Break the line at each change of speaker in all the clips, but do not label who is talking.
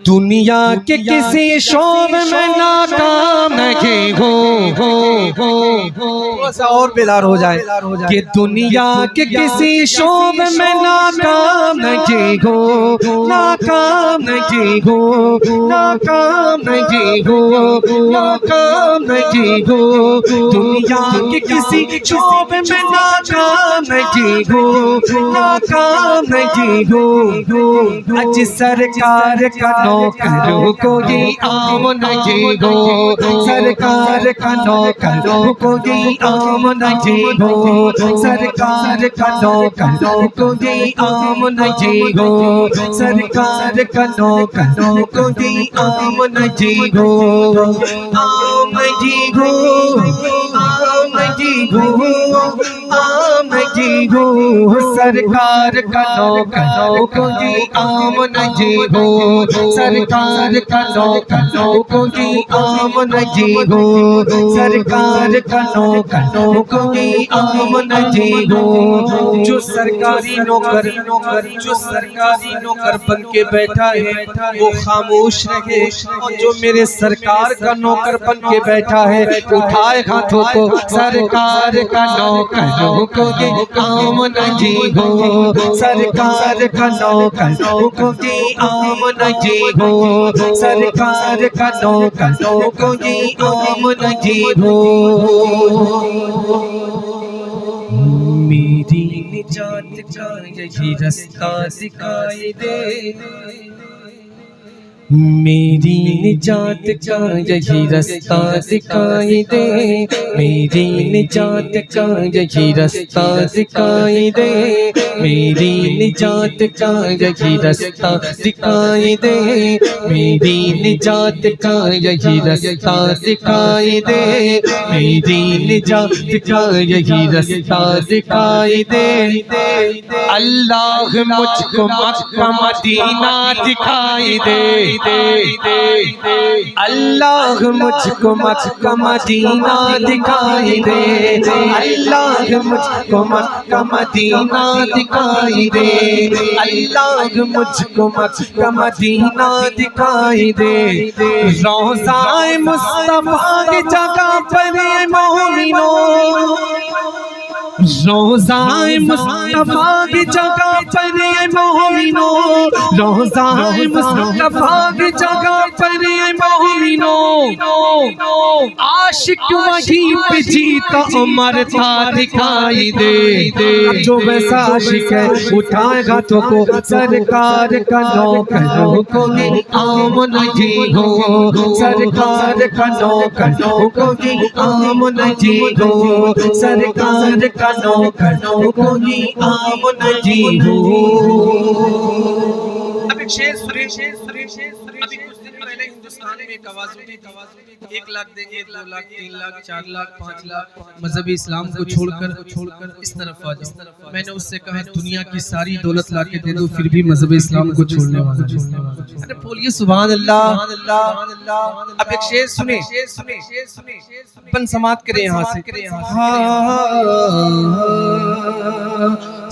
دنیا کے کسی شعبے میں ناکام نہیں ہو اور بیدار ہو جائے کہ دنیا کے کسی شعبے میں ناکام نہیں ہو ناکام نہیں ہو ناکام نہیں ہو ناکام نہیں ہو دنیا کے کسی شعبے میں ناکام نہیں ہو ناکام نہیں ہو اج سرکار کا نوکر کوئی عام نہیں ہو سرکار کا نوکر کوئی عام نہیں ہو سرکار کا نوکر کوئی عام نہیں ہو سرکار کا نوکر کوئی عام نہیں ہو عام نہیں ہو عام نہیں ہو عام نہیں ہو سرکار کا نوکر کوئی عام نہیں ہو سرکار کا نوکر کوئی عام نہیں ہو سرکار کا نوکر کوئی عام نہیں ہو جو سرکاری نوکر بن کے بیٹھا ہے وہ خاموش رہے اور جو میرے سرکار کا نوکر بن کے بیٹھا ہے اٹھائے ہاتھوں کو سرکار کا نوکر کوئی عام نہیں ہو سرکار کا نوکر کوئی عام نہیں ہو سرکار کا نوکر کوئی عام نہیں ہو میری نجات کا یہی رستہ دکھائی دے میری نجات کا یہی رستہ دکھائی دے میری نجات کا یہی رستہ دکھائی دے میری نجات کا یہی رستہ دکھائی دے میری نجات کا یہی رستہ دکھائی دے میری نجات کا یہی رستہ دکھائی دے اللہ مجھ کو مکہ مدینہ دکھائی دے اللہ مجھ کو مکہ مدینہ دکھائی دے اللہ مجھ کو مکہ مدینہ دکھائی دے اللہ مجھ کو مکہ مدینہ دکھائی دے روضہ مصطفیٰ کی جگہ پر مومنوں روضہ مصطفیٰ کی جگہ پر مومنوں روضہ مصطفیٰ کی جگہ پر مومنوں عاشق وہیں پہ جیتا مرتا دکھائی دے جو ویسا عاشق ہے اٹھائے ہاتھوں کو سرکار کا نوکر کوئی عام نہیں ہو سرکار کا نوکر کوئی عام نہیں ہو سرکار کا نوکر کوئی عام نہیں ہو اب ایک شعر سنیں ابھی کچھ دن پہلے ہندوستان میں ایک آواز اٹھی 1 لاکھ دیں گے 2 لاکھ 3 لاکھ 4 لاکھ 5 لاکھ مذہبی اسلام کو چھوڑ کر اس طرف آ جاؤ میں نے اس سے کہا دنیا کی ساری دولت لا کے دے دو پھر بھی مذہبی اسلام کو چھوڑنے والا ارے بولیے سبحان اللہ اب ایک شعر سنیں اپن سماعت کریں یہاں سے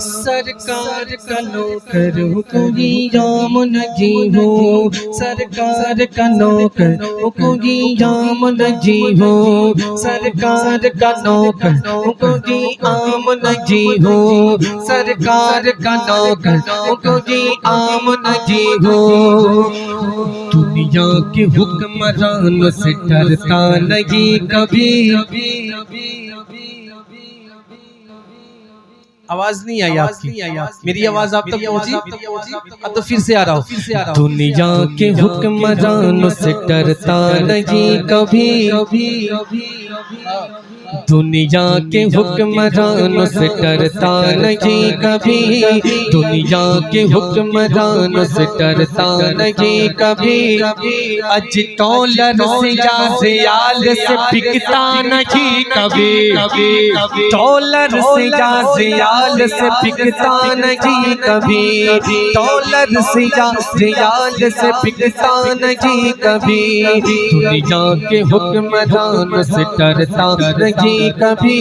سرکار کا نوکر کوئی عام نہیں ہو سرکار کا نوکر کوئی عام نہیں ہو سرکار کا نوکر کوئی عام نہیں ہو سرکار کا نوکر کوئی عام نہیں ہو دنیا کے حکمرانوں سے ڈرتا نہیں کبھی آواز نہیں آئی آپ کی میری آواز آپ تک پہنچی اب تو پھر سے آ رہا ہوں دنیا کے حکمرانوں سے ڈرتا نہیں کبھی دنیا کے حکمرانوں سے ڈرتا نہیں کبھی دنیا کے حکمرانوں سے ڈرتا نہیں کبھی اج ڈالر سے یا ریال سے بکتا نہیں کبھی ڈالر سے یا ریال سے بکتا نہیں کبھی ڈالر سے یا ریال سے بکتا نہیں کبھی دنیا کے حکمرانوں سے ڈرتا نہیں
نہیں کبھی،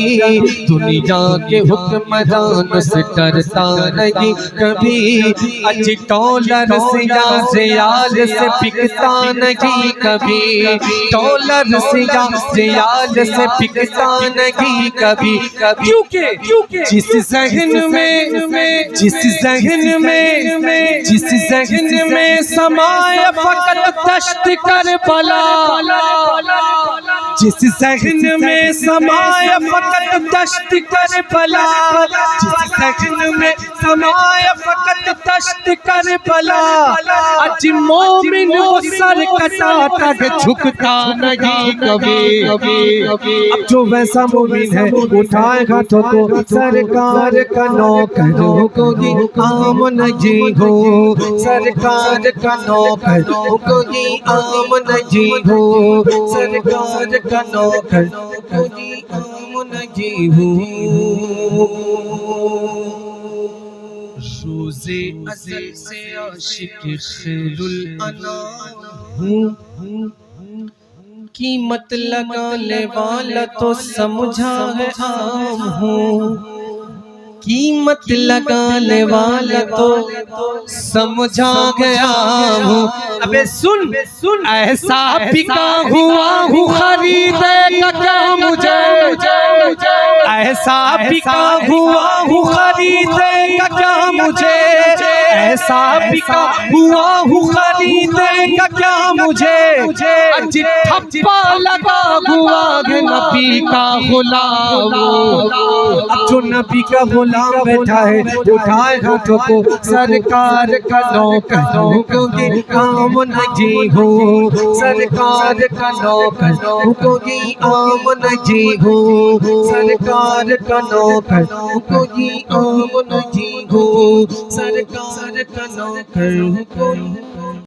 دنیا کے حکمران سے ڈرتا نہیں کبھی، اج ڈالر سے یا ریال سے بکتا نہیں کبھی، ڈالر سے یا ریال سے بکتا نہیں کبھی، کیونکہ جس ذہن میں سمائے فقط دشت کربلا، جس ذہن میں سمائے فقط دشت کربلا، جس ذہن میں سمائے فقط دشت کربلا، اج مومن وہ سر کٹاتا ہے جھکتا نہیں کبھی، اب جو ویسا مومن ہے اٹھائے ہاتھوں کو سرکار کا نوکروں کو یہ عام نہیں ہو، سرکار کا نوکروں کو یہ عام نہیں ہو، سرکار کا نوکروں کو یہ عام نہیں ہو۔
روز ازل سے عاشق خیر الانام ہوں،
قیمت لگانے والا تو سمجھا ہے عام ہوں، قیمت لگانے والا تو سمجھا گیا ہوں، ابے سن ایسا بکا ہوا ہوں خریدے گا کیا مجھے، ایسا بکا ہوا ہوں خریدے گا کیا مجھے، ایسا بکا ہوا ہوں خریدے گا کیا مجھے، اج ٹھپا لگا ہوا ہے نبی کا غلام، اب جو نبی کا غلام بیٹھا ہے اٹھائے ہاتھوں کو سرکار کا نوکروں کو یہ عام نہیں ہو، سرکار کا نوکروں کو یہ عام نہیں ہو، سرکار کا نوکروں کو یہ عام نہیں ہو، سرکار کا نوکروں کو